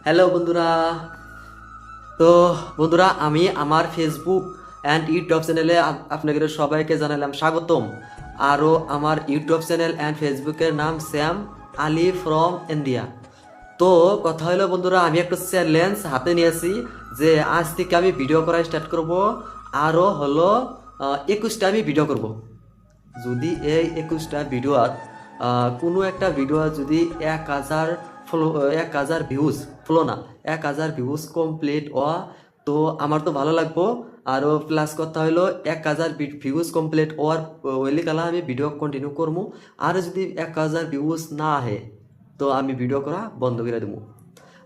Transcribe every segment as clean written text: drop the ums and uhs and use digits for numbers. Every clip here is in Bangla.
হ্যালো বন্ধুরা। তো বন্ধুরা, আমি আমার ফেসবুক অ্যান্ড ইউটিউব চ্যানেলে আপনাদের সবাইকে জানালাম স্বাগতম। আরও আমার ইউটিউব চ্যানেল অ্যান্ড ফেসবুকের নাম শ্যাম আলী ফ্রম ইন্ডিয়া। তো কথা হলো বন্ধুরা, আমি একটা চ্যালেঞ্জ হাতে নিয়েছি যে আজ থেকে আমি ভিডিও করা স্টার্ট করব। আরও হলো 21টা আমি ভিডিও করব। যদি এই 21টা ভিডিওর কোনো একটা ভিডিও যদি 1000 ফলো, 1000 ভিউজ ফলো না, 1000 ভিউজ কমপ্লিট হওয়া, তো আমার তো ভালো লাগবো। আরও প্লাস কথা হলো 1000 ভিউজ কমপ্লিট হওয়ার ওইলি কালা আমি ভিডিও কন্টিনিউ করবো। আর যদি 1000 ভিউজ না আহে তো আমি ভিডিও করা বন্ধ করে দেবো।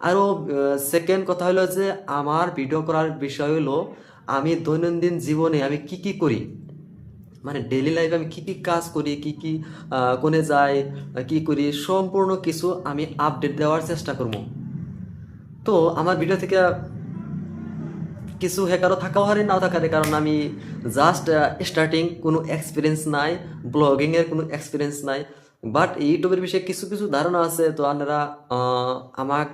আরও সেকেন্ড কথা হলো যে আমার ভিডিও করার বিষয় হলো আমি দৈনন্দিন জীবনে আমি কি কি করি, মানে ডেইলি লাইফে আমি কি কি কাজ করি, কি কি কোনে যাই, কি করি, সম্পূর্ণ কিছু আমি আপডেট দেওয়ার চেষ্টা করবো। তো আমার ভিডিও থেকে কিছু হ্যাকারও থাকাও হারে নাও থাকারে, কারণ আমি জাস্ট স্টার্টিং, কোনো এক্সপিরিয়েন্স নাই, ব্লগিংয়ের কোনো এক্সপিরিয়েন্স নাই। বাট ইউটিউবের বিষয়ে কিছু কিছু ধারণা আছে। তো আপনারা আমাক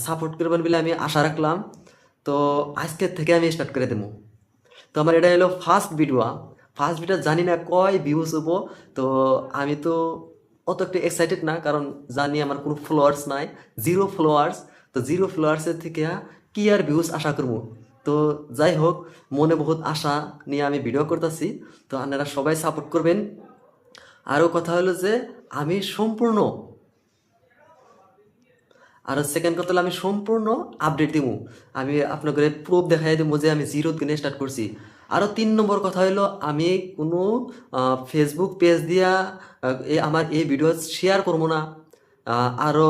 সাপোর্ট করবেন বলে আমি আশা রাখলাম। তো আজকের থেকে আমি স্টার্ট করে দেবো। তো আমার এটা হলো ফার্স্ট ভিডিও জানি না কয় ভিউজ হবো। তো আমি তো অত একটু এক্সাইটেড না, কারণ জানি আমার কোনো ফলোয়ার্স নাই, জিরো ফলোয়ার্স। তো জিরো ফলোয়ার্সের থেকে কি আর ভিউজ আশা করবো। তো যাই হোক, মনে বহুত আশা নিয়ে আমি ভিডিও করতেছি। তো আপনারা সবাই সাপোর্ট করবেন। আরও কথা হলো যে আমি সম্পূর্ণ, আর সেকেন্ড কথা হলো আমি সম্পূর্ণ আপডেট দিব। আমি আপনাকে প্রুফ দেখাই দেবো যে আমি জিরো দিনে স্টার্ট করছি। আরও 3 নম্বর কথা হলো আমি কোনো ফেসবুক পেজ দিয়া আমার এই ভিডিও শেয়ার করবো না। আরও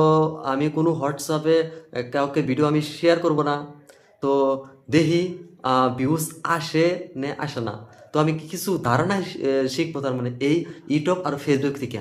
আমি কোনো হোয়াটসঅ্যাপে কাউকে ভিডিও আমি শেয়ার করব না। তো দেখি ভিউজ আসে নে আসে না। তো আমি কিছু ধারণা শিখবো, তার মানে এই ইউটিউব আর ফেসবুক থেকে।